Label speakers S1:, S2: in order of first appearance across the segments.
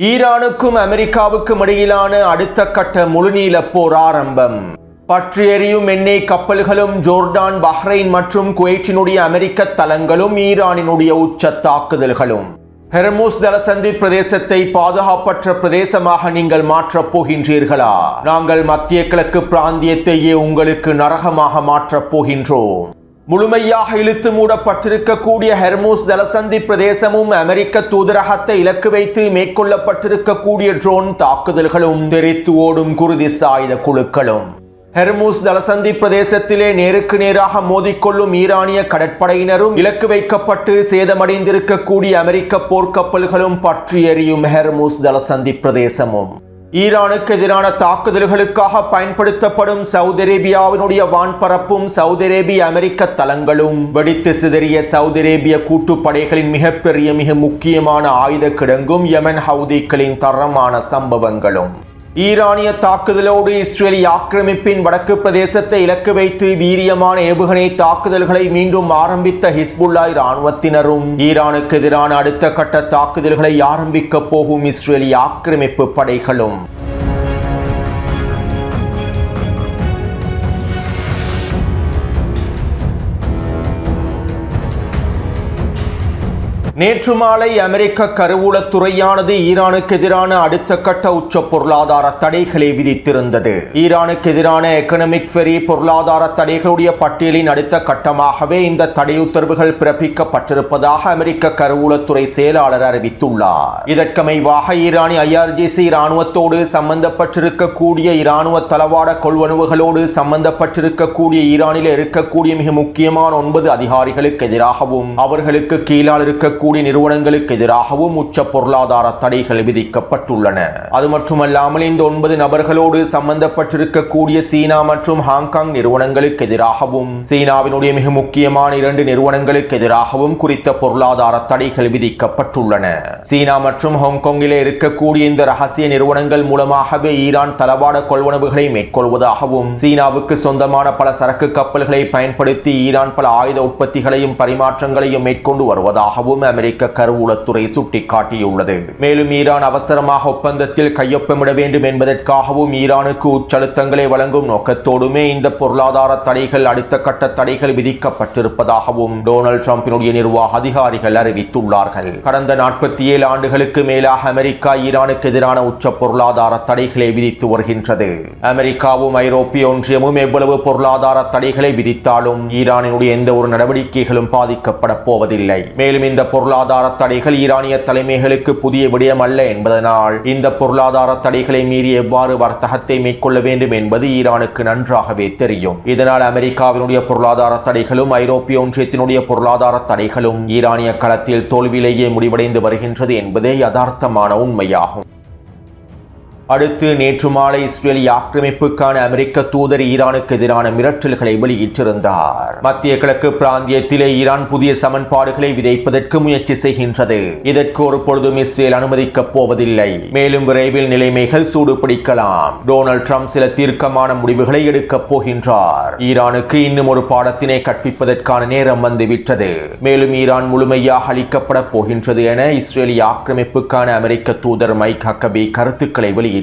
S1: ஈரானுக்கும் அமெரிக்காவுக்கும் இடையிலான அடுத்த கட்ட முழுநீள போர் ஆரம்பம். பற்றி எரியும் எண்ணெய் கப்பல்களும் ஜோர்டான், பஹ்ரைன் மற்றும் குவைட்டினுடைய அமெரிக்க தளங்களும் ஈரானினுடைய உச்ச தாக்குதல்களும். ஹெர்முஸ் ஜலசந்தி பிரதேசத்தை பாதுகாப்பற்ற பிரதேசமாக நீங்கள் மாற்றப் போகின்றீர்களா? நாங்கள் மத்திய கிழக்கு பிராந்தியத்தையே உங்களுக்கு நரகமாக மாற்றப் போகின்றோம். முழுமையாக இழுத்து மூடப்பட்டிருக்கக்கூடிய ஹெர்முஸ் ஜலசந்தி பிரதேசமும் அமெரிக்க தூதரகத்தை இலக்கு வைத்து மேற்கொள்ளப்பட்டிருக்கக்கூடிய ட்ரோன் தாக்குதல்களும் தெரித்து ஓடும் குர்திஸ் ஆயுத குழுக்களும். ஹெர்முஸ் ஜலசந்தி பிரதேசத்திலே நேருக்கு நேராக மோதிக்கொள்ளும் ஈரானிய கடற்படையினரும் இலக்கு வைக்கப்பட்டு சேதமடைந்திருக்கக்கூடிய அமெரிக்க போர்க்கப்பல்களும் பற்றி எரியும் ஹெர்முஸ் ஜலசந்தி பிரதேசமும். ஈரானுக்கு எதிரான தாக்குதல்களுக்காக பயன்படுத்தப்படும் சவுதி அரேபியாவினுடைய வான்பரப்பும் சவுதி அரேபிய அமெரிக்க தளங்களும் வெடித்து சிதறிய சவுதி அரேபிய கூட்டுப்படைகளின் மிக முக்கியமான ஆயுத கிடங்கும் யமன் ஹவுதிகளின் தரமான சம்பவங்களும். ஈரானிய தாக்குதலோடு இஸ்ரேலிய ஆக்கிரமிப்பின் வடக்கு பிரதேசத்தை இலக்கு வைத்து வீரியமான ஏவுகணை தாக்குதல்களை மீண்டும் ஆரம்பித்த ஹிஸ்புல்லா இராணுவத்தினரும் ஈரானுக்கு எதிரான அடுத்த கட்ட தாக்குதல்களை ஆரம்பிக்க போகும் இஸ்ரேலிய ஆக்கிரமிப்பு படைகளும். நேற்று மாலை அமெரிக்க கருவூலத்துறையானது ஈரானுக்கு எதிரான அடுத்த கட்ட உச்ச பொருளாதார தடைகளை விதித்திருந்தது. ஈரானுக்கு எதிரான எக்கனாமிக் ஃபெரி பொருளாதார தடைகளுடைய பட்டியலின் அடுத்த கட்டமாகவே இந்த தடை உத்தரவுகள் பிறப்பிக்கப்பட்டிருப்பதாக அமெரிக்க கருவூலத்துறை செயலாளர் அறிவித்துள்ளார். இதற்கமைவாக ஈரானிய IRGC இராணுவத்தோடு சம்பந்தப்பட்டிருக்கக்கூடிய இராணுவ தளவாட கொள்வனவுகளோடு சம்பந்தப்பட்டிருக்கக்கூடிய ஈரானில் இருக்கக்கூடிய மிக முக்கியமான 9 அதிகாரிகளுக்கு எதிராகவும் அவர்களுக்கு கீழால் இருக்கக்கூடிய நிறுவனங்களுக்கு எதிராகவும் உச்ச பொருளாதார தடைகள் விதிக்கப்பட்டுள்ளன. அது மட்டுமல்லாமல் இந்த 9 நபர்களோடு சம்பந்தப்பட்டிருக்கக்கூடிய சீனா மற்றும் ஹாங்காங் நிறுவனங்களுக்கு எதிராகவும் சீனாவினுடைய மிக முக்கியமான 2 நிறுவனங்களுக்கு எதிராகவும் குறித்த பொருளாதார தடைகள் விதிக்கப்பட்டுள்ளன. சீனா மற்றும் ஹாங்காங்கிலே இருக்கக்கூடிய இந்த ரகசிய நிறுவனங்கள் மூலமாகவே ஈரான் தளவாட கொள்வனவுகளை மேற்கொள்வதாகவும் சீனாவுக்கு சொந்தமான பல சரக்கு கப்பல்களை பயன்படுத்தி ஈரான் பல ஆயுத உற்பத்திகளையும் பரிமாற்றங்களையும் மேற்கொண்டு வருவதாகவும் அமெரிக்க கருவூலத்துறை சுட்டிக்காட்டியுள்ளது. மேலும் ஈரான் அவசரமாக ஒப்பந்தத்தில் கையொப்பமிட வேண்டும் என்பதற்காகவும் ஈரானுக்கு உச்சழுத்தங்களை வழங்கும் நோக்கத்தோடுமே இந்த பொருளாதார தடைகள் அடுத்த கட்ட தடைகள் விதிக்கப்பட்டிருப்பதாகவும் டொனால்ட் ட்ரம்பினுடைய நிர்வாக அதிகாரிகள் அறிவித்துள்ளார்கள். கடந்த 47 ஆண்டுகளுக்கு மேலாக அமெரிக்கா ஈரானுக்கு எதிரான உச்ச பொருளாதார தடைகளை விதித்து வருகின்றது. அமெரிக்காவும் ஐரோப்பிய ஒன்றியமும் எவ்வளவு பொருளாதார தடைகளை விதித்தாலும் ஈரானினுடைய எந்த ஒரு நடவடிக்கைகளும் பாதிக்கப்பட போவதில்லை. மேலும் இந்த பொருளாதார தடைகள் ஈரானிய தலைமைகளுக்கு புதிய விடயம் அல்ல என்பதனால் இந்த பொருளாதார தடைகளை மீறி எவ்வாறு வர்த்தகத்தை மேற்கொள்ள வேண்டும் என்பது ஈரானுக்கு நன்றாகவே தெரியும். இதனால் அமெரிக்காவினுடைய பொருளாதார தடைகளும் ஐரோப்பிய ஒன்றியத்தினுடைய பொருளாதார தடைகளும் ஈரானிய களத்தில் தோல்வியிலேயே முடிவடைந்து வருகின்றது என்பதே யதார்த்தமான உண்மையாகும். அடுத்து நேற்று மாலை இஸ்ரேலிய ஆக்கிரமிப்புக்கான அமெரிக்க தூதர் ஈரானுக்கு எதிரான மிரட்டல்களை வெளியிட்டிருந்தார். மத்திய கிழக்கு பிராந்தியத்திலே ஈரான் புதிய சமன்பாடுகளை விதைப்பதற்கு முயற்சி செய்கின்றது. இதற்கு ஒரு பொழுதும் இஸ்ரேல் அனுமதிக்கப் போவதில்லை. மேலும் விரைவில் நிலைமைகள் சூடுபிடிக்கலாம். டொனால்ட் ட்ரம்ப் சில தீர்க்கமான முடிவுகளை எடுக்கப் போகின்றார். ஈரானுக்கு இன்னும் ஒரு பாடத்தினை கற்பிப்பதற்கான நேரம் வந்துவிட்டது. மேலும் ஈரான் முழுமையாக அளிக்கப்பட போகின்றது என இஸ்ரேலிய ஆக்கிரமிப்புக்கான அமெரிக்க தூதர் மைக் ஹக்கபி கருத்துக்களை வெளியிட்டார்.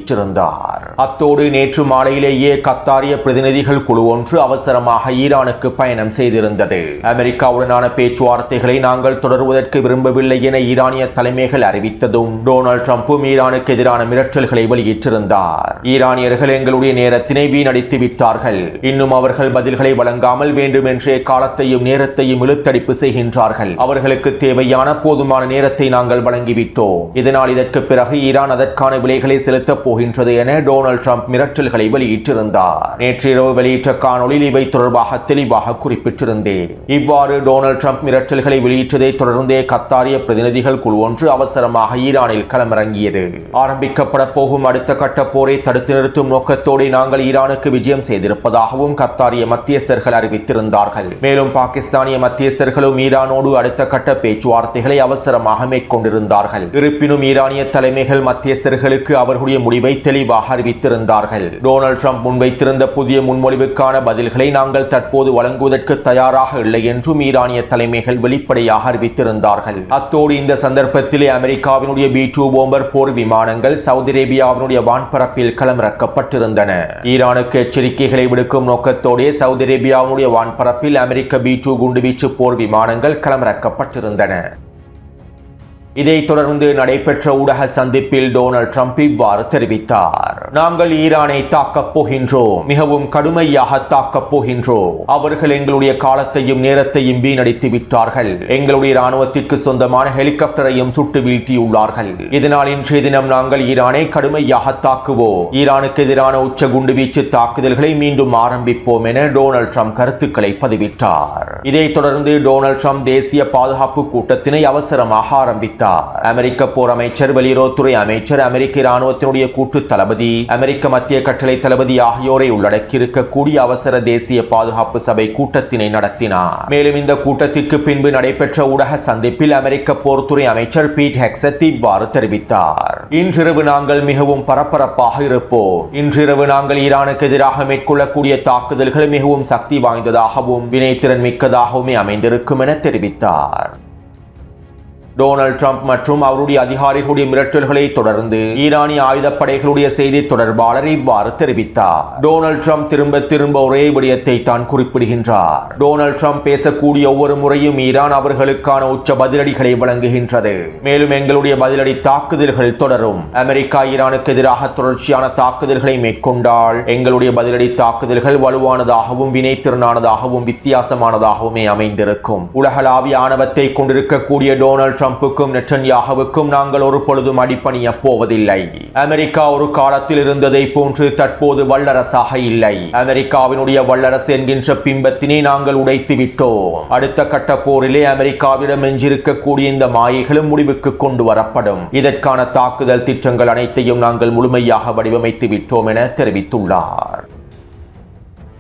S1: அத்தோடு நேற்று மாலையிலேயே கத்தாரிய பிரதிநிதிகள் குழு ஒன்று அவசரமாக ஈரானுக்கு பயணம் செய்திருந்தது. அமெரிக்காவுடனான பேச்சுவார்த்தைகளை நாங்கள் தொடர்வதற்கு விரும்பவில்லை என ஈரானிய தலைமைகள் அறிவித்ததும் டொனால்ட் ட்ரம்பும் ஈரானுக்கு எதிரான மிரட்டல்களை வெளியிட்டிருந்தார். ஈரானியர்கள் எங்களுடைய நேரத்தினை வீணடித்து விட்டார்கள். இன்னும் அவர்கள் பதில்களை வழங்காமல் வேண்டுமென்றே காலத்தையும் நேரத்தையும் இழுத்தடிப்பு செய்கின்றார்கள். அவர்களுக்கு தேவையான போதுமான நேரத்தை நாங்கள் வழங்கிவிட்டோம். இதனால் இதற்கு பிறகு ஈரான் அதற்கான விலைகளை செலுத்த போகின்றது என டொனால்ட் ட்ரம்ப் மிரட்டல்களை வெளியிட்டிருந்தார். நேற்று இரவு வெளியிட்ட காணொளியில் இவை தொடர்பாக தெளிவாக குறிப்பிட்டிருந்தேன். இவ்வாறு டொனால்ட் ட்ரம்ப் மிரட்டல்களை வெளியிட்டதை தொடர்ந்தே கத்தாரிய பிரதிநிதிகள் குழு ஒன்று அவசரமாக ஈரானில் களமிறங்கியது. ஆரம்பிக்கப்பட போகும் அடுத்த கட்ட போரை தடுத்து நிறுத்தும் நோக்கத்தோடு நாங்கள் ஈரானுக்கு விஜயம் செய்திருப்பதாகவும் கத்தாரிய மத்தியஸ்தர்கள் அறிவித்திருந்தார்கள். மேலும் பாகிஸ்தானிய மத்தியஸ்தர்களும் ஈரானோடு அடுத்த கட்ட பேச்சுவார்த்தைகளை அவசரமாக மேற்கொண்டிருந்தார்கள். இருப்பினும் ஈரானிய தலைமைகள் மத்தியஸ்தர்களுக்கு அவர்களுடைய முடிவை தெளிவாக அறிவித்திருந்தார்கள். டொனால்ட் ட்ரம்ப் முன்வைத்திருந்த புதிய முன்மொழிவுக்கான பதில்களை நாங்கள் தற்போது வழங்குவதற்கு தயாராக இல்லை என்றும் ஈரானிய தலைமைகள் வெளிப்படையாக அறிவித்திருந்தார்கள். அத்தோடு இந்த சந்தர்ப்பத்திலே அமெரிக்காவினுடைய B-2 போம்பர் போர் விமானங்கள் சவுதி அரேபியாவினுடைய வான்பரப்பில் களமிறக்கப்பட்டிருந்தன. ஈரானுக்கு எச்சரிக்கைகளை விடுக்கும் நோக்கத்தோடே சவுதி அரேபியாவினுடைய வான்பரப்பில் அமெரிக்க B-2 குண்டுவீச்சு போர் விமானங்கள் களமிறக்கப்பட்டிருந்தன. இதைத் தொடர்ந்து நடைபெற்ற ஊடக சந்திப்பில் டொனால்ட் ட்ரம்ப் இவ்வாறு தெரிவித்தார். நாங்கள் ஈரானை தாக்கப் போகின்றோம், மிகவும் கடுமையாக தாக்கப் போகின்றோம். அவர்கள் எங்களுடைய காலத்தையும் நேரத்தையும் வீணடித்து விட்டார்கள். எங்களுடைய இராணுவத்திற்கு சொந்தமான ஹெலிகாப்டரையும் சுட்டு வீழ்த்தியுள்ளார்கள். இதனால் இன்றைய தினம் நாங்கள் ஈரானை கடுமையாக தாக்குவோம். ஈரானுக்கு எதிரான உச்ச குண்டுவீச்சு தாக்குதல்களை மீண்டும் ஆரம்பிப்போம் என டொனால்ட் ட்ரம்ப் கருத்துக்களை பதிவிட்டார். இதைத் தொடர்ந்து டொனால்ட் ட்ரம்ப் தேசிய பாதுகாப்பு கூட்டத்தினை அவசரமாக ஆரம்பித்தார். அமெரிக்க போர் அமைச்சர், வெளியுறவுத்துறை அமைச்சர், அமெரிக்க இராணுவத்தினுடைய கூட்டு தளபதி, அமெரிக்க மத்திய கட்டளை தளபதி ஆகியோரை உள்ளடக்கியிருக்கக்கூடிய அவசர தேசிய பாதுகாப்பு சபை கூட்டத்தினை நடத்தினார். மேலும் இந்த கூட்டத்திற்கு பின்பு நடைபெற்ற ஊடக சந்திப்பில் அமெரிக்க போர்த்துறை அமைச்சர் பீட் ஹெக்ஸத் இவ்வாறு தெரிவித்தார். இன்றிரவு நாங்கள் மிகவும் பரபரப்பாக இருப்போம். இன்றிரவு நாங்கள் ஈரானுக்கு எதிராக மேற்கொள்ளக்கூடிய தாக்குதல்கள் மிகவும் சக்தி வாய்ந்ததாகவும் வினைத்திறன் மிக்கதாகவுமே அமைந்திருக்கும் என தெரிவித்தார். டொனால்ட் ட்ரம்ப் மற்றும் அவருடைய அதிகாரிகளுடைய மிரட்டல்களை தொடர்ந்து ஈரானிய ஆயுதப்படைகளுடைய செய்தி தொடர்பாளர் இவ்வாறு தெரிவித்தார். டொனால்ட் ட்ரம்ப் திரும்ப திரும்ப ஒரே விடயத்தை தான் குறிப்பிடுகின்றார். டொனால்ட் ட்ரம்ப் பேசக்கூடிய ஒவ்வொரு முறையும் ஈரான் அவர்களுக்கான உச்ச பதிலடிகளை வழங்குகின்றது. மேலும் எங்களுடைய பதிலடி தாக்குதல்கள் தொடரும். அமெரிக்கா ஈரானுக்கு எதிராக தொடர்ச்சியான தாக்குதல்களை மேற்கொண்டால் எங்களுடைய பதிலடி தாக்குதல்கள் வலுவானதாகவும் வினைத்திறனானதாகவும் வித்தியாசமானதாகவுமே அமைந்திருக்கும். உலகளாவிய ஆணவத்தை கொண்டிருக்கக்கூடிய டொனால்ட் ட்ரம்புக்கும் நெட்டன்யாகுவுக்கும் நாங்கள் ஒரு பொழுதும் அடிபணிய போவதில்லை. அமெரிக்கா ஒரு காலத்தில் இருந்ததை போன்று தற்போது வல்லரசாக இல்லை. அமெரிக்காவினுடைய வல்லரசு என்கின்ற பிம்பத்தினை நாங்கள் உடைத்து விட்டோம். அடுத்த கட்ட போரிலே அமெரிக்காவிடம் எஞ்சிருக்கக்கூடிய இந்த மாயைகளும் முடிவுக்கு கொண்டு வரப்படும். இதற்கான தாக்குதல் திட்டங்கள் அனைத்தையும் நாங்கள் முழுமையாக வடிவமைத்து விட்டோம் என தெரிவித்துள்ளார்.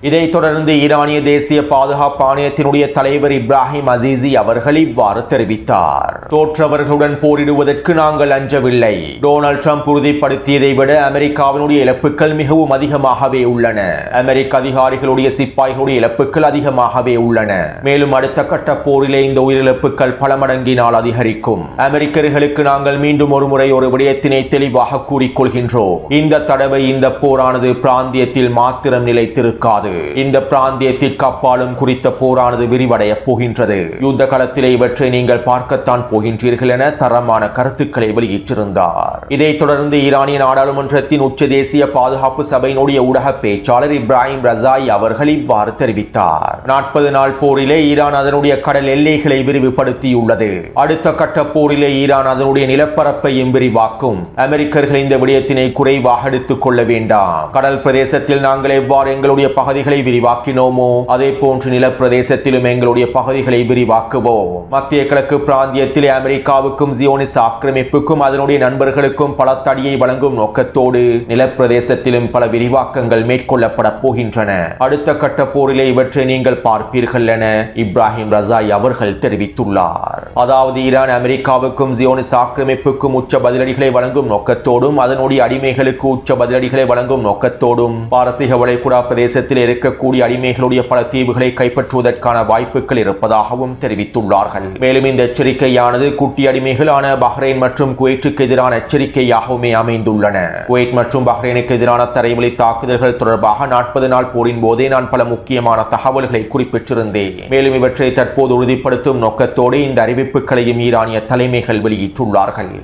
S1: இதைத் தொடர்ந்து ஈரானிய தேசிய பாதுகாப்பு ஆணையத்தினுடைய தலைவர் இப்ராஹிம் அசீசி அவர்கள் இவ்வாறு தெரிவித்தார். தோற்றவர்களுடன் போரிடுவதற்கு நாங்கள் அஞ்சவில்லை. டொனால்ட் ட்ரம்ப் உறுதிப்படுத்தியதை விட அமெரிக்காவினுடைய இழப்புகள் மிகவும் அதிகமாகவே உள்ளன. அமெரிக்க அதிகாரிகளுடைய சிப்பாய்களுடைய இழப்புகள் அதிகமாகவே உள்ளன. மேலும் அடுத்த கட்ட போரிலே இந்த உயிரிழப்புகள் பல மடங்கினால் அதிகரிக்கும். அமெரிக்கர்களுக்கு நாங்கள் மீண்டும் ஒரு முறை ஒரு விடயத்தினை தெளிவாக கூறிக்கொள்கின்றோம். இந்த தடவை இந்த போரானது பிராந்தியத்தில் மாத்திரம் நிலைத்திருக்காது. இந்த பிராந்தியத்திற்கு அப்பாலும் குறித்த போரானது விரிவடைய போகின்றது. யுத்த களத்திலே இவற்றை நீங்கள் பார்க்கத்தான் போகின்றீர்கள் என தரமான கருத்துக்களை வெளியிட்டிருந்தார். இதைத் தொடர்ந்து ஈரானிய நாடாளுமன்றத்தின் உச்ச தேசிய பாதுகாப்பு சபையினுடைய ஊடக பேச்சாளர் இப்ராஹிம் ரசாய் அவர்கள் இவ்வாறு தெரிவித்தார். 40 நாள் போரிலே ஈரான் அதனுடைய கடல் எல்லைகளை விரிவுபடுத்தியுள்ளது. அடுத்த கட்ட போரிலே ஈரான் அதனுடைய நிலப்பரப்பையும் விரிவாக்கும். அமெரிக்கர்கள் இந்த விடயத்தினை குறைவாக எடுத்துக் கொள்ள வேண்டாம். கடல் பிரதேசத்தில் நாங்கள் எவ்வாறு எங்களுடைய பகுதிகளை விரிவாக்கினோமோ அதே போன்று நிலப்பிரதேசத்திலும் எங்களுடைய பகுதிகளை விரிவாக்குவோம். மத்திய கிழக்கு பிராந்தியத்திலே அமெரிக்காவுக்கும் ஜியோனிஸ் ஆக்கிரமிப்புக்கும் அதனுடைய நண்பர்களுக்கும் பல தடியை வழங்கும் நோக்கத்தோடு நிலப்பிரதேசத்திலும் பல விரிவாக்கங்கள் மேற்கொள்ளப்பட போகின்றன. அடுத்த கட்ட போரிலே இவற்றை நீங்கள் பார்ப்பீர்கள் என இப்ராஹிம் ரசாய் அவர்கள் தெரிவித்துள்ளார். அதாவது ஈரான் அமெரிக்காவுக்கும் ஜியோனிஸ் ஆக்கிரமிப்புக்கும் உச்ச பதிலடிகளை வழங்கும் நோக்கத்தோடும் அதனுடைய அடிமைகளுக்கு உச்ச பதிலடிகளை வழங்கும் நோக்கத்தோடும் பாரசீக வளைகுடா பிரதேசத்தில் இருக்கக்கூடிய அடிமைகளுடைய பல தீவுகளை கைப்பற்றுவதற்கான வாய்ப்புகள் இருப்பதாகவும் தெரிவித்துள்ளார்கள். மேலும் இந்த எச்சரிக்கையானது குட்டி அடிமைகளான பஹ்ரைன் மற்றும் குவைட்டுக்கு எதிரான எச்சரிக்கையாகவுமே அமைந்துள்ளன. குவைட் மற்றும் பஹ்ரைனுக்கு எதிரான தரைவழி தாக்குதல்கள் தொடர்பாக 40 நாள் போரின் போதே நான் பல முக்கியமான தகவல்களை குறிப்பிட்டிருந்தேன். மேலும் இவற்றை தற்போது உறுதிப்படுத்தும் நோக்கத்தோடு இந்த அறிவிப்புகளையும் ஈரானிய தலைமைகள் வெளியிட்டுள்ளார்கள்.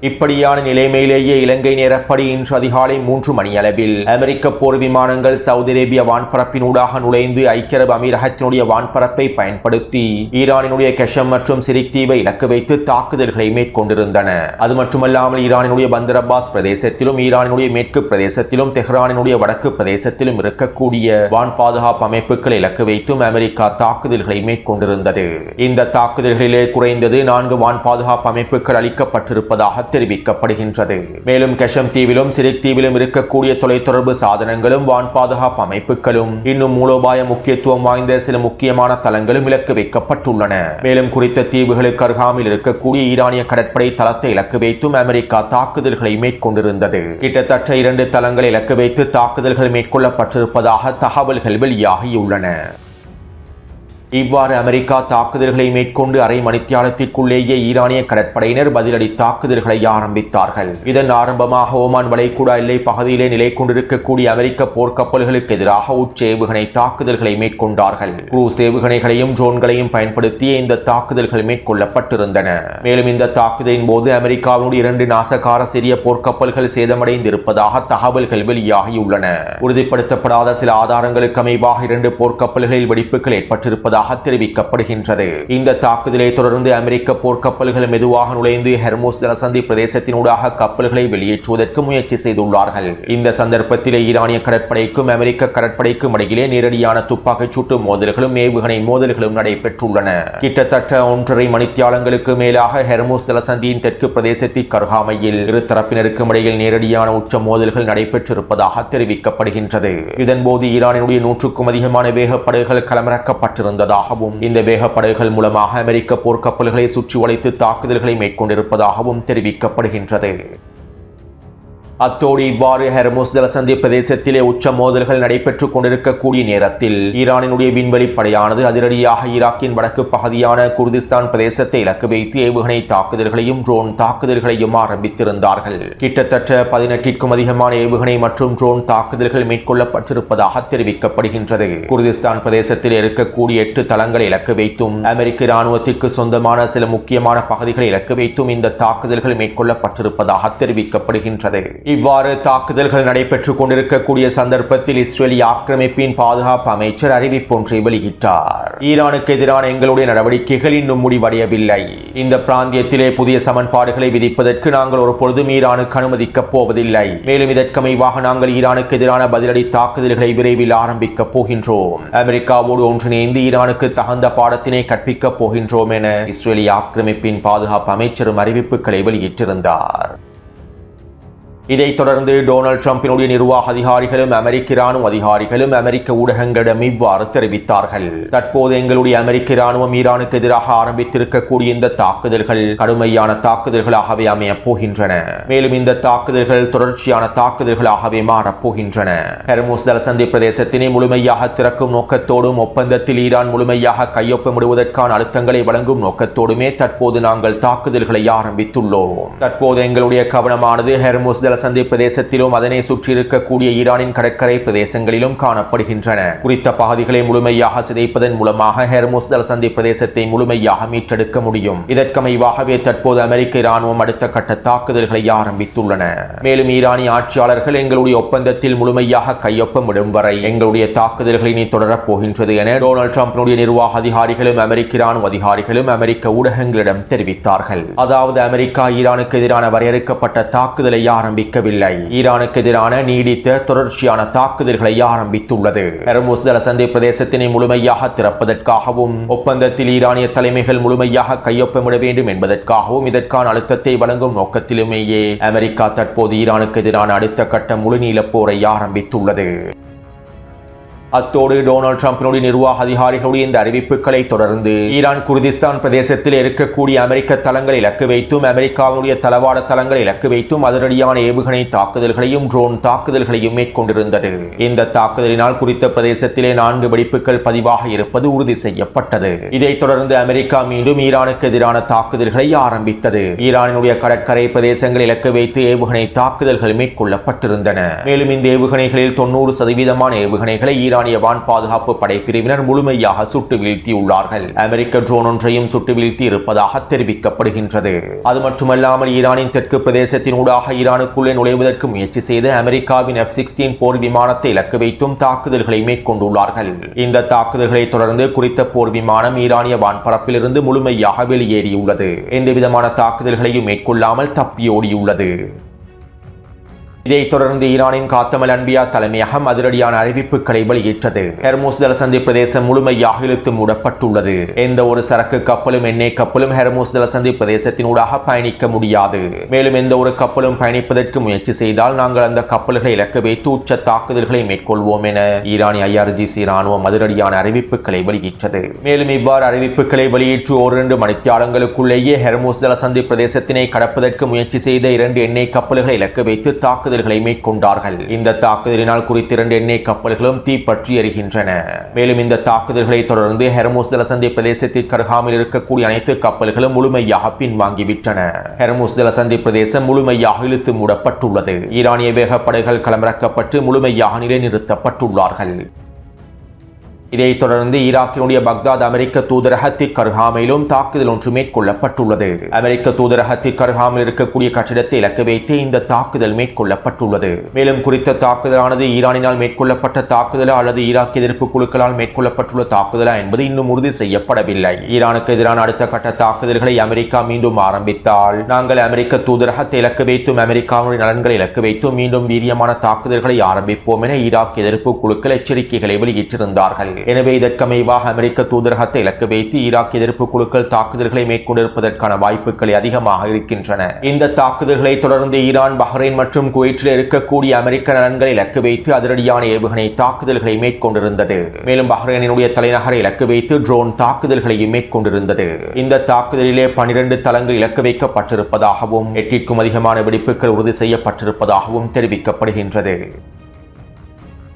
S1: இப்படியான நிலைமையிலேயே இலங்கை நேரப்படி இன்று அதிகாலை 3 மணியளவில் அமெரிக்க போர் விமானங்கள் சவுதி அரேபிய வான்பரப்பினூடாக நுழைந்து ஐக்கிய அரபு அமீரகத்தினுடைய வான்பரப்பை பயன்படுத்தி ஈரானினுடைய கெஷம் மற்றும் சிரிக் தீவை இலக்கு வைத்து தாக்குதல்களை மேற்கொண்டிருந்தன. அது மட்டுமல்லாமல் ஈரானினுடைய பந்தர் அப்பாஸ் பிரதேசத்திலும் ஈரானினுடைய மேற்கு பிரதேசத்திலும் தெஹ்ரானினுடைய வடக்கு பிரதேசத்திலும் இருக்கக்கூடிய வான் பாதுகாப்பு அமைப்புகளை இலக்கு வைத்தும் அமெரிக்கா தாக்குதல்களை மேற்கொண்டிருந்தது. இந்த தாக்குதல்களிலே குறைந்தது 4 வான் பாதுகாப்பு அமைப்புகள் அளிக்கப்பட்டிருப்பதாக தெரிவிக்கப்படுகின்றது. மேலும் கஷம் தீவிலும் சிரிக் தீவிலும் இருக்கக்கூடிய தொலைத்தொடர்பு சாதனங்களும் வான் பாதுகாப்பு அமைப்புகளும் இன்னும் மூலோபாய முக்கியத்துவம் வாய்ந்த சில முக்கியமான தளங்களும் இலக்கு வைக்கப்பட்டுள்ளன. மேலும் குறித்த தீவுகளுக்கு அருகாமையில் இருக்கக்கூடிய ஈரானிய கடற்படை தளத்தை இலக்கு வைத்தும் அமெரிக்கா தாக்குதல்களை மேற்கொண்டிருந்தது. கிட்டத்தட்ட 2 தளங்களை இலக்கு வைத்து தாக்குதல்கள் மேற்கொள்ளப்பட்டிருப்பதாக தகவல்கள் வெளியாகியுள்ளன. இவ்வாறு அமெரிக்கா தாக்குதல்களை மேற்கொண்டு அரை மணித்தியாலத்திற்குள்ளேயே ஈரானிய கடற்படையினர் பதிலடி தாக்குதல்களை ஆரம்பித்தார்கள். இதன் ஆரம்பமாக ஓமான் வளைகுடா எல்லை பகுதியிலே நிலை கொண்டிருக்கக்கூடிய அமெரிக்க போர்க்கப்பல்களுக்கு எதிராக உச்சேவுகணை தாக்குதல்களை மேற்கொண்டார்கள். குரூஸ் ஏவுகணைகளையும் ட்ரோன்களையும் பயன்படுத்திய இந்த தாக்குதல்கள் மேற்கொள்ளப்பட்டிருந்தன. மேலும் இந்த தாக்குதலின் போது அமெரிக்காவுடைய 2 நாசகார சிறிய போர்க்கப்பல்கள் சேதமடைந்திருப்பதாக தகவல்கள் வெளியாகியுள்ளன. உறுதிப்படுத்தப்படாத சில ஆதாரங்களுக்கு அமைவாக 2 போர்க்கப்பல்களில் வெடிப்புகள் ஏற்பட்டிருப்பதாக தெரிவிக்கப்படுகின்றது. இந்த தாக்குதலை தொடர்ந்து அமெரிக்க போர்க்கப்பல்கள் மெதுவாக நுழைந்து ஹெர்முஸ் ஜலசந்தி பிரதேசத்தினூடாக கப்பல்களை வெளியேற்றுவதற்கு முயற்சி செய்துள்ளார்கள். இந்த சந்தர்ப்பத்தில் ஈரானிய கடற்படைக்கும் அமெரிக்க கடற்படைக்கும் இடையிலே நேரடியான துப்பாக்கிச் சூட்டு மோதல்களும் ஏவுகணை மோதல்களும் நடைபெற்றுள்ளன. கிட்டத்தட்ட 1.5 மணித்தியாலங்களுக்கு மேலாக ஹெர்முஸ் ஜலசந்தியின் தெற்கு பிரதேசத்திற்கு அருகாமையில் இரு தரப்பினருக்கும் இடையில் நேரடியான உச்ச மோதல்கள் நடைபெற்றிருப்பதாக தெரிவிக்கப்படுகின்றது. இதன்போது ஈரானினுடைய 100க்கும் அதிகமான வேகப்படகுகள் களமிறக்கப்பட்டிருந்தது. இந்த வேகப்படகுகள் மூலமாக அமெரிக்க போர்க்கப்பல்களை சுற்றி வளைத்து தாக்குதல்களை மேற்கொண்டிருப்பதாகவும் தெரிவிக்கப்படுகின்றது. அத்தோடு இவ்வாறு ஹெர்முஸ் ஜலசந்தி பிரதேசத்திலே உச்ச மோதல்கள் நடைபெற்றுக் கொண்டிருக்கக்கூடிய நேரத்தில் ஈரானினுடைய விண்வெளி படையானது அதிரடியாக ஈராக்கின் வடக்கு பகுதியான குர்திஸ்தான் பிரதேசத்தை இலக்கு வைத்து ஏவுகணை தாக்குதல்களையும் ட்ரோன் தாக்குதல்களையும் ஆரம்பித்திருந்தார்கள். கிட்டத்தட்ட 18க்கும் அதிகமான ஏவுகணை மற்றும் ட்ரோன் தாக்குதல்கள் மேற்கொள்ளப்பட்டிருப்பதாக தெரிவிக்கப்படுகின்றது. குர்திஸ்தான் பிரதேசத்தில் இருக்கக்கூடிய 8 தளங்களை இலக்கு வைத்தும் அமெரிக்க இராணுவத்திற்கு சொந்தமான சில முக்கியமான பகுதிகளை இலக்கு வைத்தும் இந்த தாக்குதல்கள் மேற்கொள்ளப்பட்டிருப்பதாக தெரிவிக்கப்படுகின்றது. இவ்வாறு தாக்குதல்கள் நடைபெற்றுக் கொண்டிருக்கக்கூடிய சந்தர்ப்பத்தில் இஸ்ரேலிய ஆக்கிரமிப்பின் பாதுகாப்பு அமைச்சர் அறிவிப்பொன்றை வெளியிட்டார். ஈரானுக்கு எதிரான எங்களுடைய நடவடிக்கைகள் இன்னும் முடிவடையவில்லை. இந்த பிராந்தியத்திலே புதிய சமன்பாடுகளை விதிப்பதற்கு நாங்கள் ஒரு பொழுதும் ஈரானுக்கு அனுமதிக்கப் போவதில்லை. மேலும் இதற்கமைவாக நாங்கள் ஈரானுக்கு எதிரான பதிலடி தாக்குதல்களை விரைவில் ஆரம்பிக்கப் போகின்றோம். அமெரிக்காவோடு ஒன்றிணைந்து ஈரானுக்கு தகுந்த பாடத்தினை கற்பிக்கப் போகின்றோம் என இஸ்ரேலிய ஆக்கிரமிப்பின் பாதுகாப்பு அமைச்சரும் அறிவிப்புகளை வெளியிட்டிருந்தார். இதைத் தொடர்ந்து டொனால்ட் ட்ரம்பினுடைய நிர்வாக அதிகாரிகளும் அமெரிக்க இராணுவ அதிகாரிகளும் அமெரிக்க ஊடகங்களிடம் இவ்வாறு தெரிவித்தார்கள். தற்போது எங்களுடைய அமெரிக்க இராணுவம் ஈரானுக்கு எதிராக ஆரம்பித்திருக்கக்கூடிய இந்த தாக்குதல்கள் கடுமையான தாக்குதல்களாகவே அமையப் போகின்றன. மேலும் இந்த தாக்குதல்கள் தொடர்ச்சியான தாக்குதல்களாகவே மாறப்போகின்றன. ஹெர்முஸ் ஜலசந்தி பிரதேசத்தினை முழுமையாக திறக்கும் நோக்கத்தோடும் ஒப்பந்தத்தில் ஈரான் முழுமையாக கையொப்பமிடுவதற்கான அழுத்தங்களை வழங்கும் நோக்கத்தோடுமே தற்போது நாங்கள் தாக்குதல்களை ஆரம்பித்துள்ளோம். தற்போது எங்களுடைய கவனமானது ஹெர்முஸ் சந்தி பிரதேசத்திலும் அதனை சுற்றி இருக்கக்கூடிய ஈரானின் கடற்கரை பிரதேசங்களிலும் காணப்படுகின்றன. குறித்த பகுதிகளை முழுமையாக சிதைப்பதன் மூலமாக ஹெர்முஸ் ஜலசந்தி பிரதேசத்தை முழுமையாக மீட்டெடுக்க முடியும். இதற்கமைவாகவே தற்போது அமெரிக்க இராணுவம் அடுத்த கட்ட தாக்குதல்களை ஆரம்பித்துள்ளன. மேலும் ஈரானிய ஆட்சியாளர்கள் எங்களுடைய ஒப்பந்தத்தில் முழுமையாக கையொப்பமிடும் வரை எங்களுடைய தாக்குதல்களை நீ தொடரப் போகின்றது என டொனால்ட் ட்ரம்பினுடைய நிர்வாக அதிகாரிகளும் அமெரிக்க இராணுவ அதிகாரிகளும் அமெரிக்க ஊடகங்களிடம் தெரிவித்தார்கள். அதாவது அமெரிக்கா ஈரானுக்கு எதிரான வரையறுக்கப்பட்ட தாக்குதலை ஆரம்பிக்க ஈரானுக்கு எதிரான நீடித்த தொடர்ச்சியான தாக்குதல்களை ஆரம்பித்துள்ளது. ஹெர்முஸ் ஜலசந்தி பிரதேசத்தினை முழுமையாக திறப்பதற்காகவும் ஒப்பந்தத்தில் ஈரானிய தலைமைகள் முழுமையாக கையொப்பமிட வேண்டும் என்பதற்காகவும் இதற்கான அழுத்தத்தை வழங்கும் நோக்கத்திலுமேயே அமெரிக்கா தற்போது ஈரானுக்கு எதிரான அடுத்த கட்ட முழுநீள போரை ஆரம்பித்துள்ளது. அத்தோடு டொனால்ட் ட்ரம்பினுடைய நிர்வாக அதிகாரிகளுடைய இந்த அறிவிப்புகளை தொடர்ந்து ஈரான் குர்திஸ்தான் பிரதேசத்தில் இருக்கக்கூடிய அமெரிக்க தளங்களை இலக்கு வைத்தும் அமெரிக்காவுடைய தளவாட தளங்களை இலக்கு வைத்தும் அதிரடியான ஏவுகணை தாக்குதல்களையும் ட்ரோன் தாக்குதல்களையும் மேற்கொண்டிருந்தது. இந்த தாக்குதலினால் குறித்த பிரதேசத்திலே 4 வெடிப்புகள் பதிவாக இருப்பது உறுதி செய்யப்பட்டது. இதைத் தொடர்ந்து அமெரிக்கா மீண்டும் ஈரானுக்கு எதிரான தாக்குதல்களை ஆரம்பித்தது. ஈரானுடைய கடற்கரை பிரதேசங்களை இலக்கு வைத்து ஏவுகணை தாக்குதல்கள் மேற்கொள்ளப்பட்டிருந்தன. மேலும் இந்த ஏவுகணைகளில் 90% ஏவுகணைகளை ஈரானிய வான் பாதுகாப்பு படைப்பிரிவினர் முழுமையாக சுட்டு வீழ்த்தியுள்ளார்கள். அமெரிக்க ட்ரோன் ஒன்றையும் சுட்டு வீழ்த்தி இருப்பதாக தெரிவிக்கப்படுகின்றது. அது மட்டுமல்லாமல் ஈரானின் தெற்கு பிரதேசத்தினூடாக ஈரானுக்குள்ளே நுழைவதற்கு முயற்சி செய்த அமெரிக்காவின் F-16 போர் விமானத்தை இலக்கு வைத்தும் தாக்குதல்களை மேற்கொண்டுள்ளார்கள். இந்த தாக்குதல்களை தொடர்ந்து குறித்த போர் விமானம் ஈரானிய வான்பரப்பிலிருந்து முழுமையாக வெளியேறியுள்ளது. எந்தவிதமான தாக்குதல்களையும் மேற்கொள்ளாமல் தப்பியோடியுள்ளது. இதைத் தொடர்ந்து ஈரானின் காத்தமல் அன்பியா தலைமையகம் அதிரடியான அறிவிப்புகளை வெளியிட்டது. ஹெர்முஸ் ஜலசந்தி பிரதேசம் முழுமையாக இழுத்து மூடப்பட்டுள்ளது. எந்த ஒரு சரக்கு கப்பலும் எண்ணெய் கப்பலும் ஹெர்முஸ் ஜலசந்தி பிரதேசத்தினூடாக பயணிக்க முடியாது. மேலும் எந்த ஒரு கப்பலும் பயணிப்பதற்கு முயற்சி செய்தால் நாங்கள் அந்த கப்பல்களை இலக்கு வைத்து உச்ச தாக்குதல்களை மேற்கொள்வோம் என ஈரானிய IRGC ராணுவம் அதிரடியான அறிவிப்புகளை வெளியிட்டது. மேலும் இவ்வாறு அறிவிப்புகளை வெளியிட்டு 1-2 மணித்தியாலங்களுக்குள்ளேயே ஹெர்முஸ் ஜலசந்தி பிரதேசத்தினை கடப்பதற்கு முயற்சி செய்த 2 எண்ணெய் கப்பல்களை இலக்கு வைத்து தாக்குதல்களை மேற்கொண்டார்கள். இந்த தாக்குதலினால் குறித்த 2 எண்ணெய் கப்பல்களும் தீப்பற்றி எரிகின்றன. மேலும் இந்த தாக்குதல்களை தொடர்ந்து ஹெர்முஸ் ஜலசந்தி பிரதேசத்திற்கு அருகாமையில் இருக்கக்கூடிய அனைத்து கப்பல்களும் முழுமையாக பின்வாங்கிவிட்டன. ஹெர்முஸ் ஜலசந்தி பிரதேசம் முழுமையாக இழுத்து மூடப்பட்டுள்ளது. ஈரானிய வேகப்படைகள் களமிறக்கப்பட்டு முழுமையாக நிலைநிறுத்தப்பட்டுள்ளார்கள். இதைத் தொடர்ந்து ஈராக்கினுடைய பக்தாத் அமெரிக்க தூதரகத்திற்கு அருகாமையிலும் தாக்குதல் ஒன்று மேற்கொள்ளப்பட்டுள்ளது. அமெரிக்க தூதரகத்திற்கு அருகாமையில் இருக்கக்கூடிய கட்டிடத்தை இலக்கு வைத்து இந்த தாக்குதல் மேற்கொள்ளப்பட்டுள்ளது. மேலும் குறித்த தாக்குதலானது ஈரானினால் மேற்கொள்ளப்பட்ட தாக்குதலா அல்லது ஈராக் எதிர்ப்பு குழுக்களால் மேற்கொள்ளப்பட்டுள்ள தாக்குதலா என்பது இன்னும் உறுதி செய்யப்படவில்லை. ஈரானுக்கு எதிரான அடுத்த கட்ட தாக்குதல்களை அமெரிக்கா மீண்டும் ஆரம்பித்தால் நாங்கள் அமெரிக்க தூதரகத்தை இலக்கு வைத்தும் அமெரிக்காவுடைய நலன்களை இலக்கு வைத்தும் மீண்டும் வீரியமான தாக்குதல்களை ஆரம்பிப்போம் என ஈராக் எதிர்ப்பு குழுக்கள் எச்சரிக்கைகளை வெளியிட்டிருந்தார்கள். எனவே இதற்கமைவாக அமெரிக்க தூதரகத்தை இலக்கு வைத்து ஈராக் எதிர்ப்பு குழுக்கள் தாக்குதல்களை மேற்கொண்டிருப்பதற்கான வாய்ப்புகள் அதிகமாக இருக்கின்றன. இந்த தாக்குதல்களை தொடர்ந்து ஈரான், பஹ்ரைன் மற்றும் குவைத்தில் இருக்கக்கூடிய அமெரிக்க நலன்களை இலக்கு வைத்து அதிரடியான ஏவுகணை தாக்குதல்களை மேற்கொண்டிருந்தது. மேலும் பஹ்ரைனினுடைய தலைநகரை இலக்கு வைத்து ட்ரோன் தாக்குதல்களையும் மேற்கொண்டிருந்தது. இந்த தாக்குதலிலே 12 தளங்கள் இலக்கு வைக்கப்பட்டிருப்பதாகவும் 8க்கும் அதிகமான வெடிப்புகள் உறுதி செய்யப்பட்டிருப்பதாகவும் தெரிவிக்கப்படுகின்றது.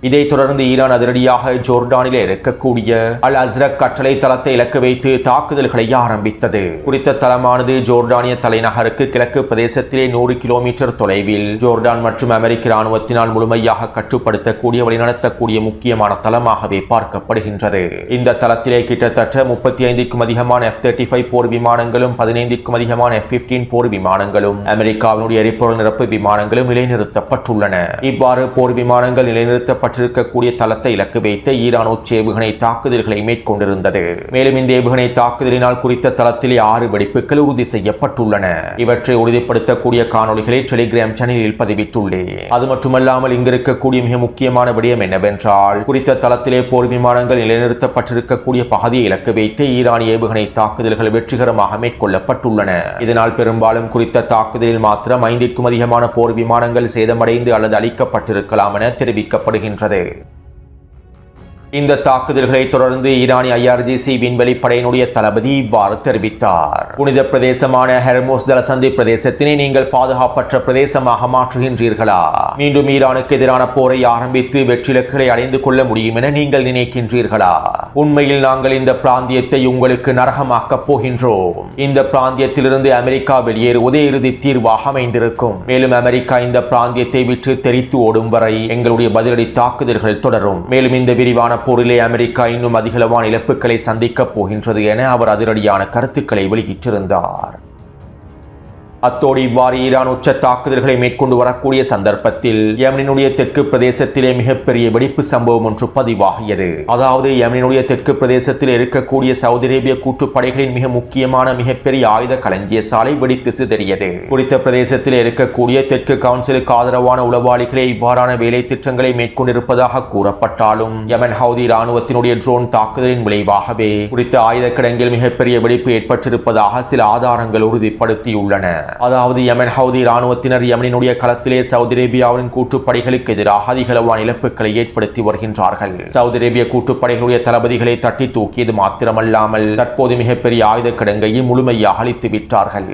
S1: இதைத் தொடர்ந்து ஈரான் அதிரடியாக ஜோர்டானில் இருக்கக்கூடிய அல் அஸ்ரக் கட்டளை தளத்தை இலக்கு வைத்து தாக்குதல்களை ஆரம்பித்தது. குறித்த தளமானது ஜோர்டானிய தலைநகருக்கு கிழக்கு பிரதேசத்திலே 100 கிலோமீட்டர் தொலைவில் ஜோர்டான் மற்றும் அமெரிக்க இராணுவத்தினால் முழுமையாக கட்டுப்படுத்தக்கூடிய வழிநடத்தக்கூடிய முக்கியமான தளமாகவே பார்க்கப்படுகின்றது. இந்த தளத்திலே கிட்டத்தட்ட 35க்கும் அதிகமான F-35 போர் விமானங்களும் 15க்கும் அதிகமான F-15 போர் விமானங்களும் அமெரிக்காவினுடைய எரிபொருள் நிரப்பு விமானங்களும் நிலைநிறுத்தப்பட்டுள்ளன. இவ்வாறு போர் விமானங்கள் நிலைநிறுத்தப்பட்ட இருக்கக்கூடிய தளத்தை இலக்கு வைத்து ஈரான் ஏவுகணை தாக்குதல்களை மேற்கொண்டிருந்தது. மேலும் இந்த ஏவுகணை தாக்குதலினால் குறித்த தளத்திலே 6 வெடிப்புகள் உறுதி செய்யப்பட்டுள்ளன. இவற்றை உறுதிப்படுத்தக்கூடிய காணொலிகளை டெலிகிராம் சேனலில் பதிவிட்டுள்ளேன். அது மட்டுமல்லாமல் இங்கு இருக்கக்கூடிய மிக முக்கியமான விடயம் என்னவென்றால் குறித்த தளத்திலே போர் விமானங்கள் நிலைநிறுத்தப்பட்டிருக்கக்கூடிய பகுதியை இலக்கு வைத்து ஈரான் ஏவுகணை தாக்குதல்கள் வெற்றிகரமாக மேற்கொள்ளப்பட்டுள்ளன. இதனால் பெரும்பாலும் குறித்த தாக்குதலில் மாத்திரம் 5க்கும் அதிகமான போர் விமானங்கள் சேதமடைந்து அல்லது அழிக்கப்பட்டிருக்கலாம் என தெரிவிக்கப்படுகின்றது. இந்த தாக்குதல்களை தொடர்ந்து ஈரானிய IRGC விண்வெளி படையினுடைய தளபதி இவ்வாறு தெரிவித்தார். புனித பிரதேசமான ஹெர்முஸ் ஜலசந்தி பிரதேசத்தினை நீங்கள் பாதுகாப்பற்ற பிரதேசமாக மாற்றுகின்றீர்களா? மீண்டும் ஈரானுக்கு எதிரான போரை ஆரம்பித்து வெற்றிலக்குகளை அடைந்து கொள்ள முடியும் என நீங்கள் நினைக்கின்றீர்களா? உண்மையில் நாங்கள் இந்த பிராந்தியத்தை உங்களுக்கு நரகமாக்கப் போகின்றோம். இந்த பிராந்தியத்திலிருந்து அமெரிக்கா வெளியேறுவதே இறுதி தீர்வாக அமைந்திருக்கும். மேலும் அமெரிக்கா இந்த பிராந்தியத்தை விட்டு தெரித்து ஓடும் வரை எங்களுடைய பதிலடி தாக்குதல்கள் தொடரும். மேலும் இந்த விரிவான போரிலே அமெரிக்கா இன்னும் அதிகளவான இழப்புகளை சந்திக்கப் போகின்றது என அவர் அதிரடியான கருத்துக்களை வெளியிட்டிருந்தார். அத்தோடு இவ்வாறு ஈரான் உச்ச தாக்குதல்களை மேற்கொண்டு வரக்கூடிய சந்தர்ப்பத்தில் யெமனினுடைய தெற்கு பிரதேசத்திலே மிகப்பெரிய வெடிப்பு சம்பவம் ஒன்று பதிவாகியது. அதாவது யெமனினுடைய தெற்கு பிரதேசத்தில் இருக்கக்கூடிய சவுதி அரேபிய கூட்டுப்படைகளின் மிக முக்கியமான மிகப்பெரிய ஆயுத களஞ்சிய சாலை வெடித்து சிதறியது. குறித்த பிரதேசத்தில் இருக்கக்கூடிய தெற்கு கவுன்சிலுக்கு ஆதரவான உளவாளிகளே இவ்வாறான வேலை திட்டங்களை மேற்கொண்டிருப்பதாக கூறப்பட்டாலும் யெமன் ஹவுதி இராணுவத்தினுடைய ட்ரோன் தாக்குதலின் விளைவாகவே குறித்த ஆயுத கிடங்கில் மிகப்பெரிய வெடிப்பு ஏற்பட்டிருப்பதாக சில ஆதாரங்கள் உறுதிப்படுத்தியுள்ளன. அதாவது யெமன் ஹவுதி இராணுவத்தினர் யெமனினுடைய களத்திலே சவுதி அரேபியாவின் கூட்டுப்படைகளுக்கு எதிராக அதிகளவான இழப்புகளை ஏற்படுத்தி வருகின்றார்கள். சவுதி அரேபிய கூட்டுப்படைகளுடைய தளபதிகளை தட்டி தூக்கியது மாத்திரமல்லாமல் தற்போது மிகப்பெரிய ஆயுத கிடங்கையை முழுமையாக அழித்து விட்டார்கள்.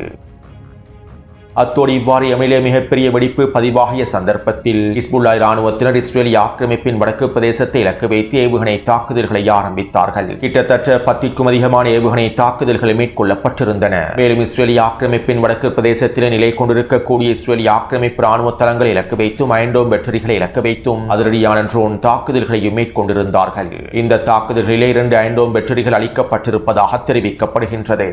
S1: அத்தோடு இவ்வாறு யெமனிலே மிகப்பெரிய வெடிப்பு பதிவாகிய சந்தர்ப்பத்தில் ஹிஸ்புல்லா இராணுவத்தினர் இஸ்ரேலிய ஆக்கிரமிப்பின் வடக்கு பிரதேசத்தை இலக்கு வைத்து ஏவுகணை தாக்குதல்களை ஆரம்பித்தார்கள். கிட்டத்தட்ட 10க்கும் அதிகமான ஏவுகணை தாக்குதல்கள் மேற்கொள்ளப்பட்டிருந்தன. மேலும் இஸ்ரேலிய ஆக்கிரமிப்பின் வடக்கு பிரதேசத்தில் நிலை கொண்டிருக்கக்கூடிய இஸ்ரேலிய ஆக்கிரமிப்பு இராணுவ தளங்களை இலக்கு வைத்தும் அயன்டோம் பேட்டரிகளை இலக்கு வைத்தும் அதிரடியான ட்ரோன் தாக்குதல்களையும் மேற்கொண்டிருந்தார்கள். இந்த தாக்குதல்களிலே 2 அயன்டோம் பேட்டரிகள் அளிக்கப்பட்டிருப்பதாக தெரிவிக்கப்படுகின்றது.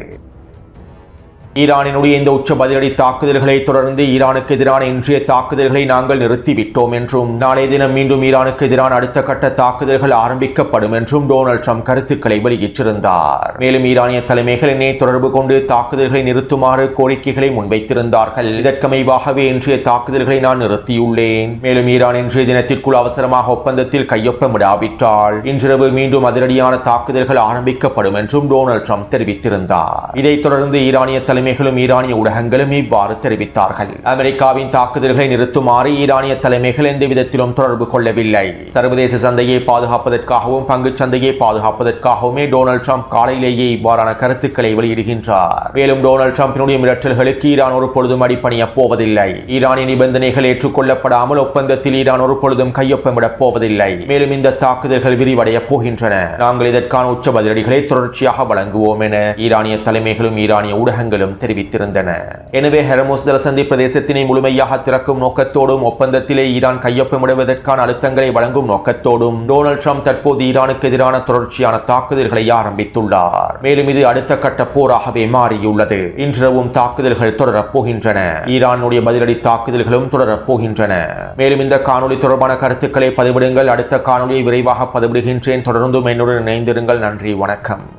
S1: ஈரானினுடைய இந்த உச்ச பதிலடி தாக்குதல்களை தொடர்ந்து ஈரானுக்கு எதிரான இன்றைய தாக்குதல்களை நாங்கள் நிறுத்திவிட்டோம் என்றும் நாளைய தினம் மீண்டும் ஈரானுக்கு எதிரான அடுத்த கட்ட தாக்குதல்கள் ஆரம்பிக்கப்படும் என்றும் டொனால்ட் ட்ரம்ப் கருத்துக்களை வெளியிட்டிருந்தார். மேலும் ஈரானிய தலைமைகள் என்னை தொடர்பு கொண்டு தாக்குதல்களை நிறுத்துமாறு கோரிக்கைகளை முன்வைத்திருந்தார்கள். இதற்கமைவாகவே இன்றைய தாக்குதல்களை நான் நிறுத்தியுள்ளேன். மேலும் ஈரான் இன்றைய தினத்திற்குள் அவசரமாக ஒப்பந்தத்தில் கையொப்பமிடாவிட்டால் இன்றிரவு மீண்டும் அதிரடியான தாக்குதல்கள் ஆரம்பிக்கப்படும் என்றும் டொனால்ட் ட்ரம்ப் தெரிவித்திருந்தார். இதைத் தொடர்ந்து ஈரானிய தலைமைகளும் ஈரானிய ஊடகங்களும் இவ்வாறு தெரிவித்தார்கள். அமெரிக்காவின் தாக்குதல்களை நிறுத்துமாறு ஈரானிய தலைமைகள் எந்த விதத்திலும் தொடர்பு கொள்ளவில்லை. சர்வதேச சந்தையை பாதுகாப்பதற்காகவும் பங்குச் சந்தையை பாதுகாப்பதற்காகவுமே டொனால்ட் ட்ரம்ப் காலையிலேயே இவ்வாறான கருத்துக்களை வெளியிடுகின்றார். மேலும் டொனால்ட் ட்ரம்பினுடைய மிரட்டல்களுக்கு ஈரான் ஒரு பொழுதும் அடிபணியப் போவதில்லை. ஈரானிய நிபந்தனைகள் ஏற்றுக்கொள்ளப்படாமல் ஒப்பந்தத்தில் ஈரான் ஒரு பொழுதும் கையொப்பமிடப் போவதில்லை. மேலும் இந்த தாக்குதல்கள் விரிவடைய போகின்றன. நாங்கள் இதற்கான உச்ச பதிலடிகளை தொடர்ச்சியாக வழங்குவோம் என ஈரானிய தலைமைகளும் ஈரானிய ஊடகங்களும் தெரிவித்திருந்தன. எனவே ஹெர்முஸ் ஜலசந்தி பிரதேசத்தினை முழுமையாக திறக்கும் நோக்கத்தோடும் ஒப்பந்தத்திலே ஈரான் கையொப்பமிடுவதற்கான அழுத்தங்களை வழங்கும் நோக்கத்தோடும் டொனால்ட் ட்ரம்ப் தற்போது ஈரானுக்கு எதிரான தொடர்ச்சியான தாக்குதல்களை ஆரம்பித்துள்ளார். மேலும் இது அடுத்த கட்ட போராகவே மாறியுள்ளது. இன்றிரவும் தாக்குதல்கள் தொடரப் போகின்றன. ஈரானுடைய பதிலடி தாக்குதல்களும் தொடரப் போகின்றன. மேலும் இந்த காணொலி தொடர்பான கருத்துக்களை பதிவிடுங்கள். அடுத்த காணொலியை விரைவாக பதிவிடுகின்றேன். தொடர்ந்தும் என்னுடன் இணைந்திருங்கள். நன்றி, வணக்கம்.